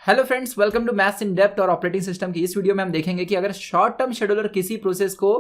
Hello friends, welcome to maths in depth और operating system की इस वीडियो में हम देखेंगे कि अगर शॉर्ट टर्म शेड्यूलर किसी प्रोसेस को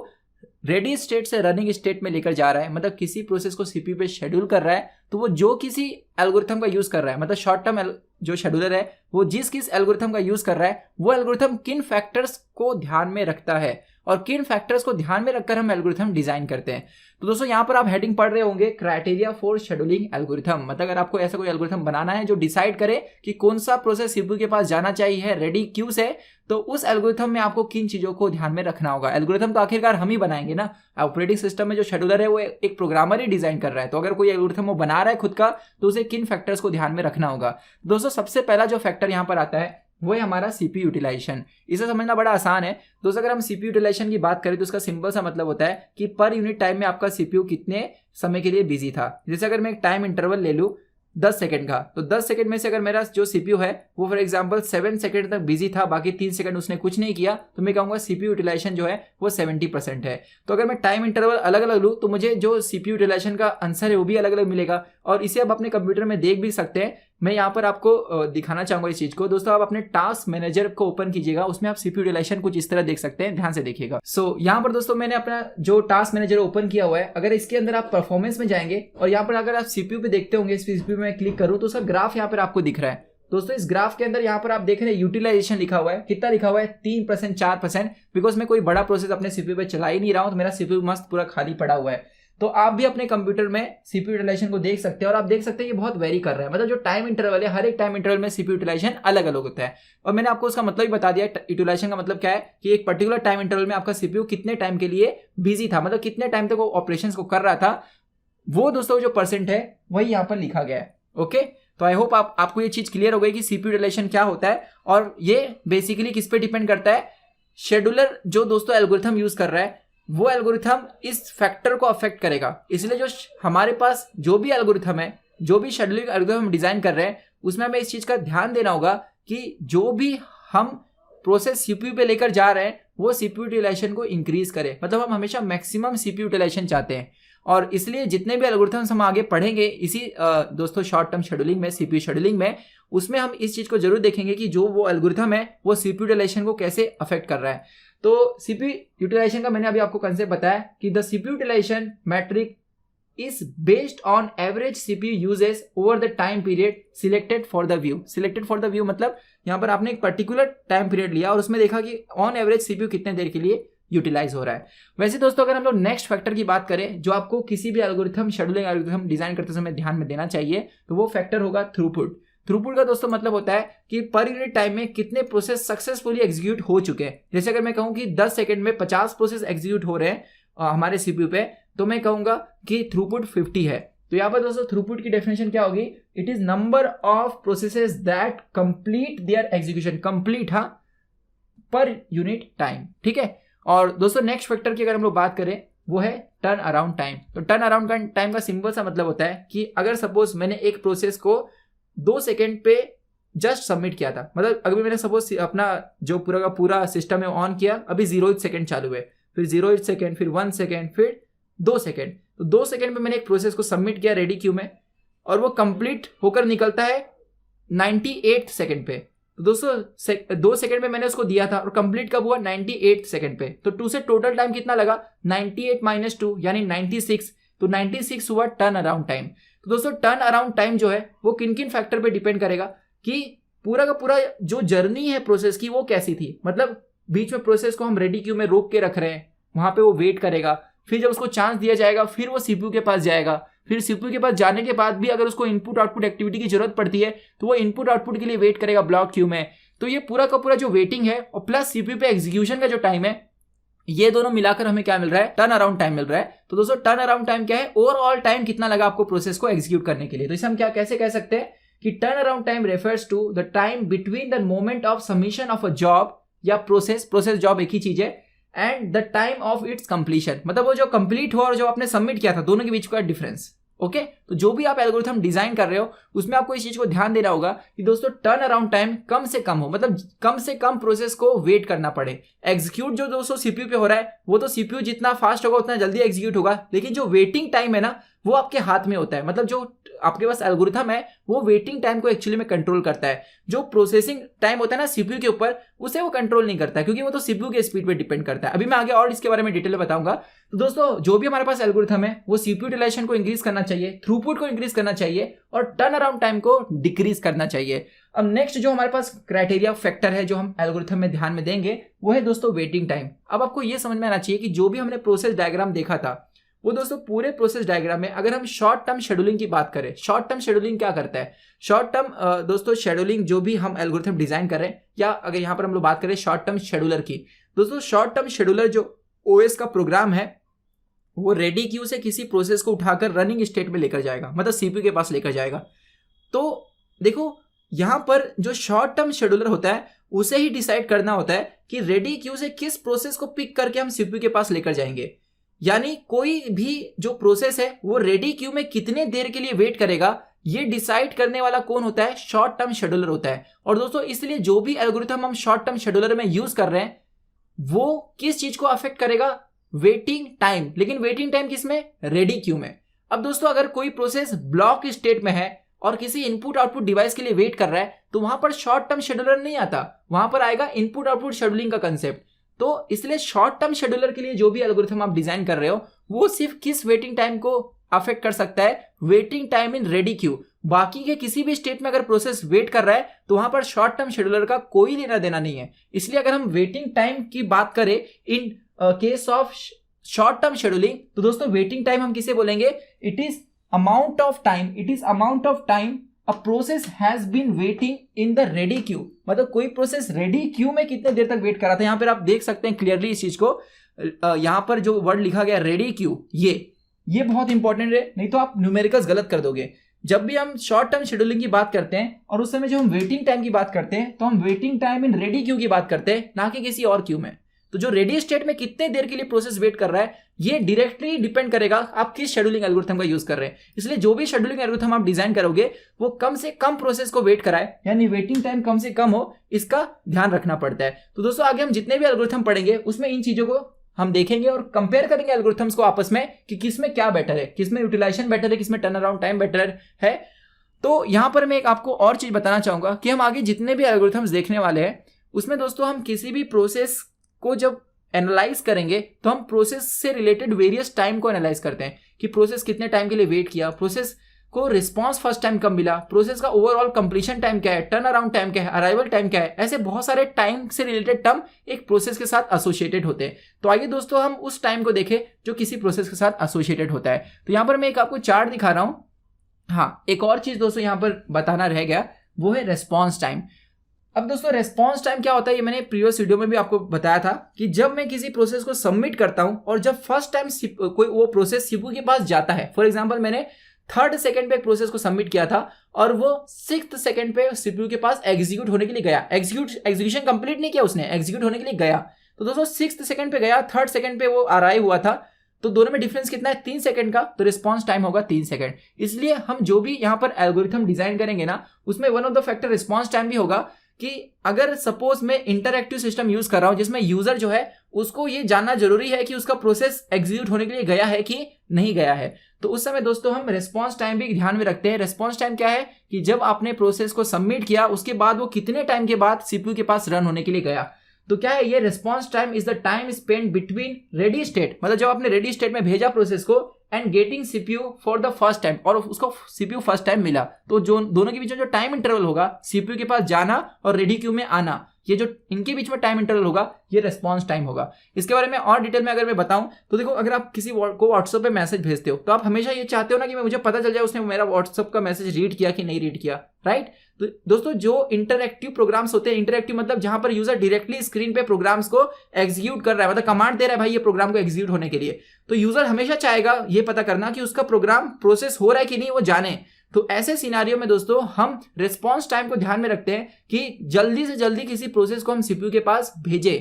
रेडी स्टेट से रनिंग स्टेट में लेकर जा रहा है, मतलब किसी प्रोसेस को सीपीयू पे शेड्यूल कर रहा है, तो वो जो किसी एल्गोरिथम का यूज कर रहा है, मतलब शॉर्ट टर्म जो शेड्यूलर है वो जिस किस एल्गोरिथम का यूज कर रहा है, वो एल्गोरिथम किन फैक्टर्स को ध्यान में रखता है और किन फैक्टर्स को ध्यान में रखकर हम एल्गोरिथम डिजाइन करते हैं। तो दोस्तों यहाँ पर आप हेडिंग पढ़ रहे होंगे क्राइटेरिया फॉर शेड्यूलिंग एल्गोरिथम, मतलब अगर आपको ऐसा कोई एल्गोरिथम बनाना है जो डिसाइड करे कि कौन सा प्रोसेस सीपीयू के पास जाना चाहिए रेडी क्यू से, तो उस एल्गोरिथम में आपको किन चीजों को ध्यान में रखना होगा। एल्गोरिथम तो आखिरकार हम ही बनाएंगे ना, ऑपरेटिंग सिस्टम में जो शेड्यूलर है वो एक प्रोग्रामर ही डिजाइन कर रहा है, तो अगर कोई एल्गोरिथम वो बना रहा है खुद का तो उसे किन फैक्टर्स को ध्यान में रखना होगा। दोस्तों सबसे पहला जो फैक्टर यहाँ पर आता है वो है हमारा सीपीयू यूटिलाइजेशन। इसे समझना बड़ा आसान है दोस्तों। अगर हम सीपीयू यूटिलाइजेशन की बात करें तो उसका सिंपल सा मतलब होता है कि पर यूनिट टाइम में आपका सीपीयू कितने समय के लिए बिजी था। जैसे अगर मैं एक टाइम इंटरवल ले लूँ 10 सेकंड का, तो 10 सेकंड में से अगर मेरा जो सीपीयू है वो फॉर एग्जांपल 7 सेकंड तक बिजी था, बाकी 3 सेकंड उसने कुछ नहीं किया, तो मैं कहूँगा सीपीयू यूटिलाइजेशन जो है वो 70% है। तो अगर मैं टाइम इंटरवल अलग अलग लूँ तो मुझे जो सीपीयू यूटिलाइजेशन का आंसर है वो भी अलग अलग मिलेगा, और इसे आप अपने कंप्यूटर में देख भी सकते हैं। मैं यहाँ पर आपको दिखाना चाहूंगा इस चीज को। दोस्तों आप अपने टास्क मैनेजर को ओपन कीजिएगा, उसमें आप सीपीयू यूटिलाइजेशन कुछ इस तरह देख सकते हैं, ध्यान से देखिएगा। यहाँ पर दोस्तों मैंने अपना जो टास्क मैनेजर ओपन किया हुआ है, अगर इसके अंदर आप परफॉर्मेंस में जाएंगे और यहाँ पर अगर आप सीपीयू पे देखते होंगे, इस सीपीयू में क्लिक करूँ तो उसका ग्राफ यहाँ पर आपको दिख रहा है। दोस्तों इस ग्राफ के अंदर यहाँ पर आप देख रहे हैं यूटिलाइजेशन लिखा हुआ है, कितना लिखा हुआ है 3% 4%, बिकॉज मैं कोई बड़ा प्रोसेस अपने सीपीयू पे चला ही नहीं रहा हूँ, तो मेरा सीपीयू मस्त पूरा खाली पड़ा हुआ है। तो आप भी अपने कंप्यूटर में सीपीयू यूटिलाइजेशन को देख सकते हैं, और आप देख सकते हैं ये बहुत वेरी कर रहा है, मतलब जो टाइम इंटरवल है हर एक टाइम इंटरवल में सीपीयू यूटिलाइजेशन अलग अलग होता है। और मैंने आपको उसका मतलब भी बता दिया। यूटिलाइजेशन का मतलब क्या है कि एक पर्टिकुलर टाइम इंटरवल में आपका सीपीयू कितने टाइम के लिए बिजी था, मतलब कितने टाइम तक वो ऑपरेशन को कर रहा था, वो दोस्तों जो परसेंट है वही यहाँ पर लिखा गया है। ओके, तो आई होप आपको ये चीज क्लियर हो गई कि सीपीयू यूटिलाइजेशन क्या होता है, और ये बेसिकली किस पे डिपेंड करता है। शेड्यूलर जो दोस्तों एल्गोरिथम यूज कर रहा है वो एल्गोरिथम इस फैक्टर को अफेक्ट करेगा, इसलिए जो हमारे पास जो भी एल्गोरिथम है, जो भी शेड्यूलिंग एल्गोरिथम हम डिजाइन कर रहे हैं, उसमें हमें इस चीज का ध्यान देना होगा कि जो भी हम प्रोसेस सीपीयू पे लेकर जा रहे हैं वो सीपीयू यूटिलाइजेशन को इंक्रीज करे, मतलब हम हमेशा मैक्सिमम सीपीयू यूटिलाइजेशन चाहते हैं। और इसलिए जितने भी एल्गोरिथम्स हम आगे पढ़ेंगे इसी दोस्तों शॉर्ट टर्म शेड्यूलिंग में, सीपीयू शेड्यूलिंग में, उसमें हम इस चीज को जरूर देखेंगे कि जो वो एल्गोरिथम है वो सीपीयू यूटिलाइजेशन को कैसे अफेक्ट कर रहा है। तो सीपीयू यूटिलाइजेशन का मैंने अभी आपको कंसेप्ट बताया कि the CPU utilisation metric is based on average CPU uses over the time period selected for the view। selected for the view मतलब यहाँ पर आपने एक पर्टिकुलर टाइम पीरियड लिया और उसमें देखा कि ऑन एवरेज CPU कितने देर के लिए यूटिलाइज हो रहा है। वैसे दोस्तों अगर हम लोग नेक्स्ट फैक्टर की बात करें जो आपको किसी भी एल्गोरिथम शेड्यूलिंग एल्गोरिथम डिजाइन करते समय ध्यान में देना चाहिए, तो वो फैक्टर होगा थ्रूपुट। थ्रूपुट का दोस्तों मतलब होता है कि पर यूनिट टाइम में कितने प्रोसेस सक्सेसफुली एग्जीक्यूट हो चुके हैं। जैसे अगर मैं कहूँ कि 10 सेकंड में 50 प्रोसेस एग्जीक्यूट हो रहे हैं हमारे सीपीयू पे, तो मैं कहूंगा कि थ्रूपुट 50 है। तो यहाँ पर दोस्तों थ्रूपुट की डेफिनेशन क्या होगी, it is number of processes that complete their execution, complete हाँ, पर यूनिट टाइम, ठीक है। और दोस्तों नेक्स्ट फैक्टर की अगर हम लोग बात करें वो है टर्न अराउंड टाइम। तो टर्न अराउंड टाइम का सिंपल सा मतलब होता है कि अगर सपोज मैंने एक प्रोसेस को 2 सेकेंड पे जस्ट सबमिट किया था, मतलब अभी मैंने सपोज अपना जो पूरा का पूरा सिस्टम है ऑन किया, अभी 0 सेकेंड चालू है, फिर 0 सेकेंड, फिर 1 सेकेंड, फिर 2 सेकेंड, तो 2 सेकेंड में मैंने एक प्रोसेस को सबमिट किया रेडी क्यू में, और वो कंप्लीट होकर निकलता है 98 सेकेंड पे। तो दोस्तों 2 सेकेंड में मैंने उसको दिया था और कंप्लीट कब हुआ 98 सेकेंड पे। तो 2 से टोटल टाइम कितना लगा 98 - 2 यानी 96, तो 96 हुआ टर्न अराउंड टाइम। तो दोस्तों टर्न अराउंड टाइम जो है वो किन किन फैक्टर पे डिपेंड करेगा कि पूरा का पूरा जो जर्नी है प्रोसेस की वो कैसी थी, मतलब बीच में प्रोसेस को हम रेडी क्यू में रोक के रख रहे हैं, वहां पे वो वेट करेगा, फिर जब उसको चांस दिया जाएगा फिर वो सीपीयू के पास जाएगा, फिर सीपीयू के पास जाने के बाद भी अगर उसको इनपुट आउटपुट एक्टिविटी की जरूरत पड़ती है तो वो इनपुट आउटपुट के लिए वेट करेगा ब्लॉक क्यू में। तो ये पूरा का पूरा जो वेटिंग है और प्लस सीपीयू पे एग्जीक्यूशन का जो टाइम है, ये दोनों मिलाकर हमें क्या मिल रहा है, टर्न अराउंड टाइम मिल रहा है। तो दोस्तों टर्न अराउंड टाइम क्या है, ओवरऑल टाइम कितना लगा आपको प्रोसेस को एग्जीक्यूट करने के लिए। तो इसे हम कैसे कह सकते हैं कि turn around time refers to the time between the moment of submission of a job या प्रोसेस जॉब एक ही चीज है, and the time of its completion, मतलब वो जो कंप्लीट हुआ और जो आपने सबमिट किया था दोनों के बीच का डिफरेंस। ओके, तो जो भी आप एल्गोरिथम डिजाइन कर रहे हो उसमें आपको इस चीज को ध्यान देना होगा कि दोस्तों टर्न अराउंड टाइम कम से कम हो, मतलब कम से कम प्रोसेस को वेट करना पड़े। एग्जीक्यूट जो दोस्तों सीपीयू पे हो रहा है वो तो सीपीयू जितना फास्ट होगा उतना जल्दी एग्जीक्यूट होगा, लेकिन जो वेटिंग टाइम है ना वो आपके हाथ में होता है। मतलब जो आपके पास एल्गोरिथम है वो वेटिंग टाइम को एक्चुअली में कंट्रोल करता है। जो प्रोसेसिंग टाइम होता है ना सीपीयू के ऊपर, उसे वो कंट्रोल नहीं करता है, क्योंकि वो तो सीपीयू के स्पीड पे डिपेंड करता है। अभी मैं आगे और इसके बारे में डिटेल में बताऊंगा। तो दोस्तों जो भी हमारे पास एल्गोरिथम है वो सीपीयू यूटिलाइजेशन को इंक्रीज करना चाहिए, थ्रूपुट को इंक्रीज करना चाहिए और टर्न अराउंड टाइम को डिक्रीज करना चाहिए। अब नेक्स्ट जो हमारे पास क्राइटेरिया फैक्टर है जो हम एल्गोरिथम में ध्यान में देंगे वो है दोस्तों वेटिंग टाइम। अब आपको ये समझ में आना चाहिए कि जो भी हमने प्रोसेस डायग्राम देखा था वो दोस्तों पूरे प्रोसेस डायग्राम में अगर हम शॉर्ट टर्म शेड्यूलिंग की बात करें, शॉर्ट टर्म शेड्यूलिंग क्या करता है? शॉर्ट टर्म दोस्तों शेड्यूलिंग जो भी हम एल्गोरिथम डिजाइन करें, या अगर यहां पर हम लोग बात करें शॉर्ट टर्म शेड्यूलर की, दोस्तों शॉर्ट टर्म शेड्यूलर जो ओएस का प्रोग्राम है वो रेडी क्यू से किसी प्रोसेस को उठाकर रनिंग स्टेट में लेकर जाएगा, मतलब सीपीयू के पास लेकर जाएगा। तो देखो यहां पर जो शॉर्ट टर्म शेड्यूलर होता है उसे ही डिसाइड करना होता है कि रेडी क्यू से किस प्रोसेस को पिक करके हम सीपीयू के पास लेकर जाएंगे। यानी कोई भी जो प्रोसेस है वो रेडी क्यू में कितने देर के लिए वेट करेगा, ये डिसाइड करने वाला कौन होता है? शॉर्ट टर्म शेड्यूलर होता है। और दोस्तों इसलिए जो भी एल्गोरिथम हम शॉर्ट टर्म शेड्यूलर में यूज कर रहे हैं वो किस चीज को अफेक्ट करेगा? Waiting time. लेकिन वेटिंग टाइम किसमें? रेडी क्यू में। अब दोस्तों अगर कोई प्रोसेस ब्लॉक स्टेट में है और किसी इनपुट आउटपुट डिवाइस के लिए वेट कर रहा है तो वहां पर शॉर्ट टर्म शेड्यूलर नहीं आता, वहां पर आएगा इनपुट आउटपुट शेड्यूलिंग का कंसेप्ट। तो इसलिए शॉर्ट टर्म शेड्यूलर के लिए जो भी एल्गोरिथम आप डिजाइन कर रहे हो वो सिर्फ किस वेटिंग टाइम को अफेक्ट कर सकता है? Waiting time in ready queue. बाकी के किसी भी स्टेट में अगर प्रोसेस वेट कर रहा है तो वहां पर शॉर्ट टर्म शेड्यूलर का कोई लेना देना नहीं है। इसलिए अगर हम वेटिंग टाइम की बात करें in case of short term scheduling तो दोस्तों वेटिंग टाइम हम किसे बोलेंगे? It is amount of time a process has been waiting in the ready queue. मतलब कोई प्रोसेस रेडी क्यू में कितने देर तक वेट कर रहा था। यहां पर आप देख सकते हैं क्लियरली इस चीज को, यहां पर जो वर्ड लिखा गया रेडी क्यू, ये बहुत इंपॉर्टेंट है, नहीं तो आप न्यूमेरिकल्स गलत कर दोगे। जब भी हम शॉर्ट टर्म शेड्यूलिंग की बात करते हैं और उस समय जो हम वेटिंग टाइम की बात करते हैं तो हम waiting time in ready queue की बात करते हैं, ना कि किसी और क्यू में। तो जो रेडी स्टेट में कितने देर के लिए प्रोसेस वेट कर रहा है ये डायरेक्टली डिपेंड करेगा आप किस शेड्यूलिंग एल्गोरिथम का यूज कर रहे हैं। इसलिए जो भी शेड्यूलिंग एल्गोरिथम आप डिजाइन करोगे वो कम से कम प्रोसेस को वेट कराए, यानी वेटिंग टाइम कम से कम हो, इसका ध्यान रखना पड़ता है। तो दोस्तों आगे हम जितने भी एल्गोरिथम पढ़ेंगे उसमें इन चीजों को हम देखेंगे और कंपेयर करेंगे एल्गोरिथम्स को आपस में कि किसमें क्या बेटर है, किसमें यूटिलाइजेशन बेटर है, किसमें टर्न अराउंड टाइम बेटर है। तो यहां पर मैं एक आपको और चीज बताना चाहूंगा कि हम आगे जितने भी एल्गोरिथम्स देखने वाले हैं उसमें दोस्तों हम किसी भी प्रोसेस को जब एनालाइज करेंगे तो हम प्रोसेस से रिलेटेड वेरियस टाइम को एनालाइज करते हैं कि प्रोसेस कितने टाइम के लिए वेट किया, प्रोसेस को रिस्पांस फर्स्ट टाइम कब मिला, प्रोसेस का ओवरऑल कंप्लीशन टाइम क्या है, टर्न अराउंड टाइम क्या है, अराइवल टाइम क्या है। ऐसे बहुत सारे टाइम से रिलेटेड टर्म एक प्रोसेस के साथ एसोसिएटेड होते हैं। तो आइए दोस्तों हम उस टाइम को देखें जो किसी प्रोसेस के साथ एसोसिएटेड होता है। तो यहां पर मैं एक आपको चार्ट दिखा रहा हूं। हाँ, एक और चीज दोस्तों यहां पर बताना रह गया, वो है रेस्पॉन्स टाइम। अब दोस्तों रेस्पॉन्स टाइम क्या होता है ये मैंने प्रीवियस वीडियो में भी आपको बताया था कि जब मैं किसी प्रोसेस को सबमिट करता हूं और जब फर्स्ट टाइम कोई वो प्रोसेस सीपीयू के पास जाता है, फॉर एग्जांपल मैंने 3rd सेकंड पे एक प्रोसेस को सबमिट किया था और वो 6th सेकंड पे सीपीयू के पास एग्जीक्यूट होने के लिए गया, एग्जीक्यूशन कंप्लीट नहीं किया उसने, एग्जीक्यूट होने के लिए गया। तो दोस्तों 6th सेकंड पे गया, 3rd सेकंड पे वो अराइव हुआ था, तो दोनों में डिफरेंस कितना है? 3 सेकंड का। तो रिस्पांस टाइम होगा 3 सेकंड। इसलिए हम जो भी यहां पर एल्गोरिथम डिजाइन करेंगे ना उसमें one of the factor response time भी होगा कि अगर सपोज मैं इंटरएक्टिव सिस्टम यूज कर रहा हूं जिसमें यूजर जो है उसको ये जानना जरूरी है कि उसका प्रोसेस एग्जीक्यूट होने के लिए गया है कि नहीं गया है, तो उस समय दोस्तों हम रिस्पांस टाइम भी ध्यान में रखते हैं। रिस्पांस टाइम क्या है कि जब आपने प्रोसेस को सबमिट किया उसके बाद वो कितने टाइम के बाद सीपीयू के पास रन होने के लिए गया। तो क्या है ये? Response time is the time spend between ready state, मतलब जब आपने रेडी स्टेट में भेजा प्रोसेस को and getting CPU for the first time, और उसको सीपीयू फर्स्ट टाइम मिला, तो जो दोनों के बीच में जो टाइम इंटरवल होगा सीपीयू के पास जाना और रेडी क्यू में आना, ये जो इनके बीच में टाइम इंटरवल होगा ये रिस्पांस टाइम होगा। इसके बारे में और डिटेल में अगर मैं बताऊं तो देखो, अगर आप किसी को व्हाट्सएप पे मैसेज भेजते हो तो आप हमेशा ये चाहते हो ना कि मुझे पता चल जाए उसने मेरा व्हाट्सएप का मैसेज रीड किया कि नहीं रीड किया, राइट। तो दोस्तों जो इंटरएक्टिव प्रोग्राम्स होते हैं, इंटरएक्टिव मतलब जहां पर यूजर डायरेक्टली स्क्रीन पे प्रोग्राम्स को एग्जीक्यूट कर रहा है, मतलब कमांड दे रहा है भाई ये प्रोग्राम को एग्जीक्यूट होने के लिए, तो यूजर हमेशा चाहेगा ये पता करना कि उसका प्रोग्राम प्रोसेस हो रहा है कि नहीं, वो जाने। तो ऐसे सिनारियो में दोस्तों हम रिस्पांस टाइम को ध्यान में रखते हैं कि जल्दी से जल्दी किसी प्रोसेस को हम सीपीयू के पास भेजे,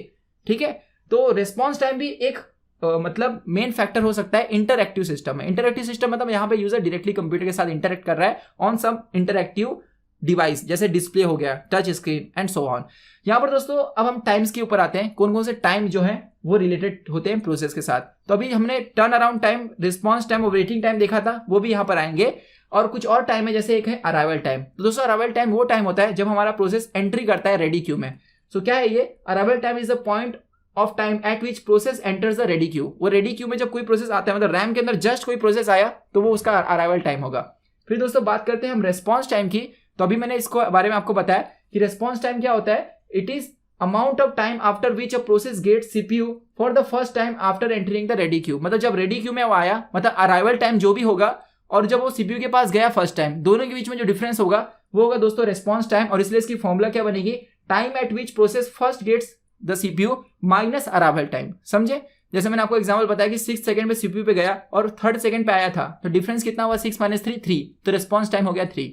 ठीक है। तो रिस्पांस टाइम भी एक मतलब मेन फैक्टर हो सकता है इंटरएक्टिव सिस्टम में। इंटरएक्टिव सिस्टम मतलब यहाँ पे यूजर डायरेक्टली कंप्यूटर के साथ इंटरेक्ट कर रहा है ऑन सम इंटरएक्टिव डिवाइस, जैसे डिस्प्ले हो गया, touch screen and so on. यहाँ पर दोस्तों अब हम टाइम्स के ऊपर आते हैं, कौन कौन से टाइम जो है वो रिलेटेड होते हैं प्रोसेस के साथ। तो अभी हमने turn around time, response time और वेटिंग टाइम देखा था, वो भी यहाँ पर आएंगे। और कुछ और टाइम है, जैसे एक है अराइवल टाइम। तो दोस्तों अराइवल टाइम वो टाइम होता है जब हमारा प्रोसेस एंट्री करता है रेडी क्यू में। सो क्या है ये? Arrival time is the point of time at which process enters the ready Q. वो रेडी क्यू में जब कोई प्रोसेस आता है, मतलब रैम के अंदर जस्ट कोई प्रोसेस आया, तो वो उसका अराइवल टाइम होगा। फिर दोस्तों बात करते हैं हम रेस्पॉन्स टाइम की। तो अभी मैंने इसको बारे में आपको बताया कि रेस्पॉन्स टाइम क्या होता है। It is amount of time after which a process get CPU for the first time after entering the ready queue. मतलब जब रेडी क्यू में वो आया, मतलब अराइवल टाइम जो भी होगा, और जब वो सीपीयू के पास गया फर्स्ट टाइम, दोनों के बीच में जो डिफरेंस होगा वो होगा दोस्तों रेस्पॉन्स टाइम। और इसलिए इसकी फॉर्मूला क्या बनेगी? Time at which process first gets the CPU minus arrival time. समझे? जैसे मैंने आपको एग्जांपल बताया कि 6 सेकंड पे सीपीयू पे गया और 3rd सेकंड पे आया था, तो डिफरेंस कितना हुआ? 6 - 3 3, तो रेस्पॉन्स टाइम हो गया 3।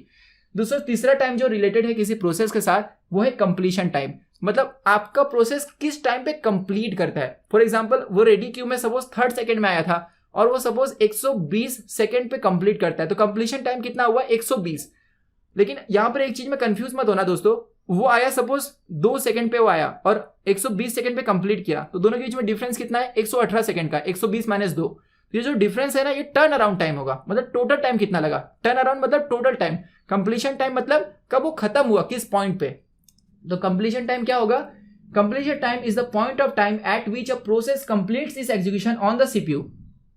दोस्तों तीसरा टाइम जो रिलेटेड है किसी प्रोसेस के साथ, वो है कंप्लीशन टाइम। मतलब आपका प्रोसेस किस टाइम पे कंप्लीट करता है। फॉर एग्जांपल वो रेडी क्यू में सपोज 3rd सेकंड में आया था और वो सपोज 120 सेकंड पे कंप्लीट करता है, तो कंप्लीशन टाइम कितना हुआ? 120। लेकिन यहां पर एक चीज में कंफ्यूज मत होना दोस्तों, वो आया सपोज 2 सेकंड पे वो आया और 120 सेकंड पे कंप्लीट किया, तो दोनों के बीच में डिफरेंस कितना है? 118 सेकंड का। 120 - 2, ये जो डिफरेंस है ना, ये टर्न अराउंड टाइम होगा। मतलब टोटल टाइम कितना लगा? टर्न अराउंड मतलब टोटल टाइम। कंप्लीशन टाइम मतलब कब वो खत्म हुआ, किस पॉइंट पे। तो कंप्लीशन टाइम क्या होगा? Completion time is the point of time at which a process completes it's execution on the CPU.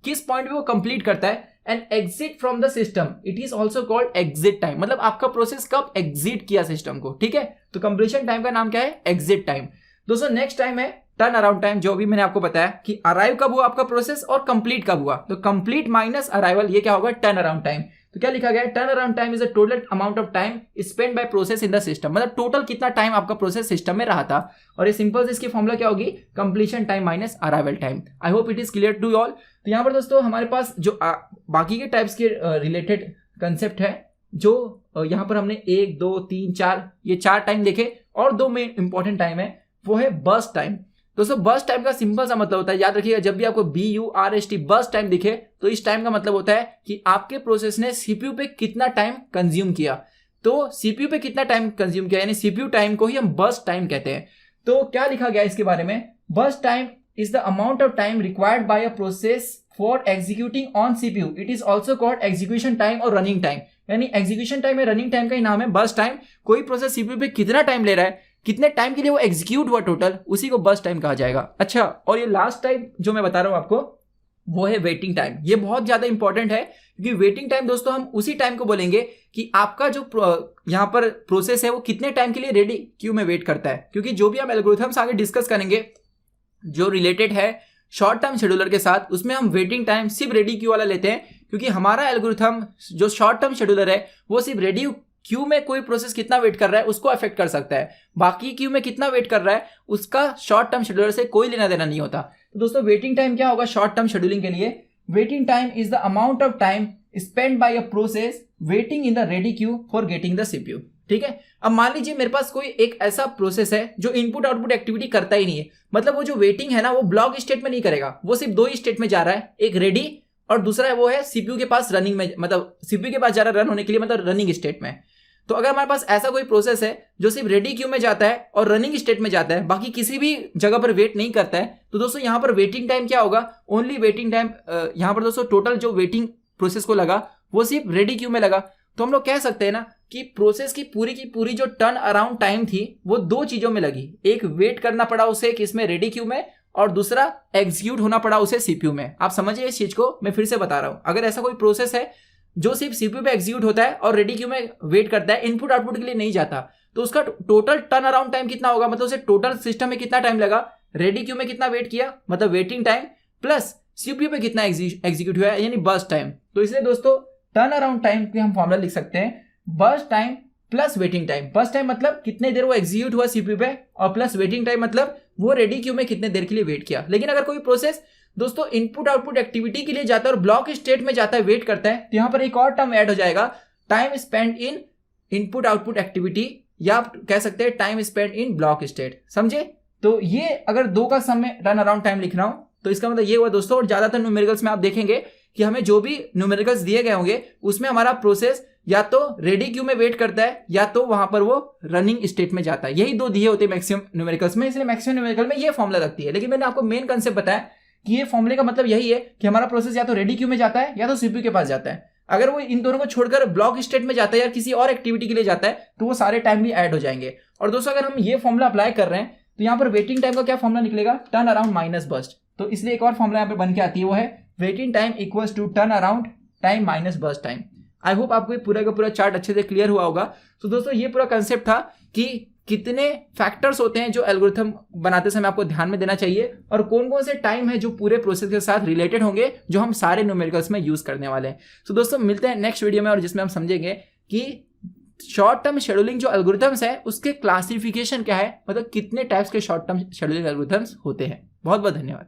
किस पॉइंट पे वो कंप्लीट करता है and exit from the system. It is also called exit time. मतलब आपका process कब exit किया system को, ठीक है। तो कंप्लीशन टाइम का नाम क्या है? Exit time. दोस्तों नेक्स्ट टाइम है टर्न अराउंड टाइम, जो भी मैंने आपको बताया कि अराइव कब हुआ आपका प्रोसेस और कंप्लीट कब हुआ। तो कंप्लीट माइनस अराइवल, ये क्या होगा? Turn around time. तो क्या लिखा गया है? Turn around time is the total amount of time spend by process in the system. मतलब टोटल कितना टाइम आपका प्रोसेस सिस्टम में रहा था। और ये सिंपल से इसकी फॉर्मूला क्या होगी? Completion time minus arrival time. I hope it is clear to all. तो यहाँ पर दोस्तों हमारे पास जो बाकी के टाइप्स के रिलेटेड कंसेप्ट है, जो यहाँ पर हमने 1 2 3 4 ये 4 टाइम देखे, और 2 मेन इंपॉर्टेंट टाइम है, वो है बर्स्ट टाइम। दोस्तों बर्स्ट टाइम का सिंपल सा मतलब होता है, याद रखिएगा, जब भी आपको BURST बर्स्ट टाइम दिखे, तो इस टाइम का मतलब होता है कि आपके प्रोसेस ने सीपीयू पे कितना टाइम कंज्यूम किया। तो सीपीयू पे कितना टाइम कंज्यूम किया, यानी सीपीयू टाइम को ही हम बर्स्ट टाइम कहते हैं। तो क्या लिखा गया इसके बारे में? Burst time is the amount of time required by a process for executing on CPU. It is also called execution time और running time. यानी execution time है, running time का ही नाम है burst time। कोई प्रोसेस CPU पे कितना time ले रहा है, कितने टाइम के लिए वो एग्जीक्यूट हुआ टोटल, उसी को बर्स्ट टाइम कहा जाएगा। अच्छा, और ये लास्ट टाइम जो मैं बता रहा हूं आपको, वो है वेटिंग टाइम। ये बहुत ज्यादा इंपॉर्टेंट है, क्योंकि वेटिंग टाइम दोस्तों हम उसी टाइम को बोलेंगे कि आपका जो यहाँ पर प्रोसेस है वो कितने टाइम के लिए रेडी क्यू में वेट करता है। क्योंकि जो भी हम एल्गोरिथम्स आगे डिस्कस करेंगे जो रिलेटेड है शॉर्ट टर्म शेड्यूलर के साथ, उसमें हम वेटिंग टाइम सिर्फ रेडी क्यू वाला लेते हैं, क्योंकि हमारा एल्गोरिथम जो शॉर्ट टर्म शेड्यूलर है वो सिर्फ रेडी क्यू में कोई प्रोसेस कितना वेट कर रहा है उसको अफेक्ट कर सकता है। बाकी क्यू में कितना वेट कर रहा है उसका शॉर्ट टर्म शेड्यूलर से कोई लेना देना नहीं होता। तो दोस्तों वेटिंग टाइम क्या होगा शॉर्ट टर्म शेड्यूलिंग के लिए? Waiting time is the amount of time spend by a process waiting in the ready Q for getting the CPU. ठीक है। अब मान लीजिए मेरे पास कोई एक ऐसा प्रोसेस है जो इनपुट आउटपुट एक्टिविटी करता ही नहीं है, मतलब वो जो वेटिंग है ना वो ब्लॉक स्टेट में नहीं करेगा, वो सिर्फ 2 ही स्टेट में जा रहा है, एक रेडी और दूसरा है वो है सीपीयू के पास रनिंग में, मतलब सीपीयू के पास जा रहा है रन होने के लिए, मतलब रनिंग स्टेट में। तो अगर हमारे पास ऐसा कोई प्रोसेस है जो सिर्फ रेडी क्यू में जाता है और रनिंग स्टेट में जाता है, बाकी किसी भी जगह पर वेट नहीं करता है, तो दोस्तों यहां पर वेटिंग टाइम क्या होगा? ओनली वेटिंग टाइम यहां पर दोस्तों टोटल जो वेटिंग प्रोसेस को लगा वो सिर्फ रेडी क्यू में लगा। तो हम लोग कह सकते हैं ना कि प्रोसेस की पूरी जो टर्न अराउंड टाइम थी वो 2 चीजों में लगी, एक वेट करना पड़ा उसे किसमें, रेडी क्यू में, और दूसरा एग्जीक्यूट होना पड़ा उसे सीपीयू में। आप समझिए इस चीज को, मैं फिर से बता रहा हूं। अगर ऐसा कोई प्रोसेस है जो सिर्फ सीपीयू पे एग्जीक्यूट होता है और रेडी क्यू में वेट करता है, इनपुट आउटपुट के लिए नहीं जाता, तो उसका टोटल टर्न अराउंड टाइम कितना होगा, मतलब उसे टोटल सिस्टम में कितना टाइम लगा, रेडी क्यू में कितना वेट किया मतलब वेटिंग टाइम, प्लस सीपीयू पे कितना एग्जीक्यूट हुआ यानी बर्स्ट टाइम। तो इसलिए दोस्तों टर्न अराउंड टाइम के हम फॉर्मूला लिख सकते हैं burst time plus waiting time. Burst time मतलब कितने देर वो एग्जीक्यूट हुआ सीपीयू पे, और प्लस वेटिंग टाइम मतलब वो रेडी क्यू में कितने देर के लिए वेट किया। लेकिन अगर कोई प्रोसेस दोस्तों इनपुट आउटपुट एक्टिविटी के लिए जाता है और ब्लॉक स्टेट में जाता है, वेट करता है, तो यहां पर एक और टर्म ऐड हो जाएगा, टाइम स्पेंड इन इनपुट आउटपुट एक्टिविटी, या आप कह सकते हैं टाइम स्पेंड इन ब्लॉक स्टेट। समझे? तो ये अगर 2 का सम में टर्न अराउंड टाइम लिख रहा हूं तो इसका मतलब ये हुआ दोस्तों। और ज्यादातर न्यूमेरिकल्स में आप देखेंगे कि हमें जो भी न्यूमेरिकल्स दिए गए होंगे उसमें हमारा प्रोसेस या तो रेडी क्यू में वेट करता है या तो वहां पर वो रनिंग स्टेट में जाता है। यही दो दिए होते हैं मैक्सिमम न्यूमेरिकल्स में, इसलिए मैक्सिमम न्यूमेरिकल में ये फॉर्मूला लगती है। लेकिन मैंने आपको मेन कंसेप्ट बताया कि ये फॉर्मूले का मतलब यही है कि हमारा प्रोसेस या तो रेडी क्यू में जाता है या तो सीपीयू के पास जाता है। अगर वो इन दोनों को छोड़कर ब्लॉक स्टेट में जाता है या किसी और एक्टिविटी के लिए जाता है तो वो सारे टाइम भी ऐड हो जाएंगे। और दोस्तों अगर हम ये फॉर्मूला अप्लाई कर रहे हैं तो यहाँ पर वेटिंग टाइम का क्या फॉर्मूला निकलेगा, टर्न अराउंड माइनस बर्स्ट। तो इसलिए एक और फॉर्मूला यहाँ पे बन के आती है, वो है waiting time equals to turn around time minus burst time. I hope आपको ये पूरा का पूरा चार्ट अच्छे से क्लियर हुआ होगा। तो दोस्तों ये पूरा कंसेप्ट था कि कितने फैक्टर्स होते हैं जो एल्गोरिथम बनाते समय आपको ध्यान में देना चाहिए और कौन कौन से टाइम है जो पूरे प्रोसेस के साथ रिलेटेड होंगे जो हम सारे न्यूमेरिकल्स में यूज करने वाले हैं। तो दोस्तों मिलते हैं नेक्स्ट वीडियो में, और जिसमें हम समझेंगे कि शॉर्ट टर्म शेड्यूलिंग जो एल्गोरिथम्स है उसके क्लासिफिकेशन क्या है, मतलब कितने टाइप्स के शॉर्ट टर्म शेड्यूलिंग एल्गोरिथम्स होते हैं। बहुत बहुत धन्यवाद।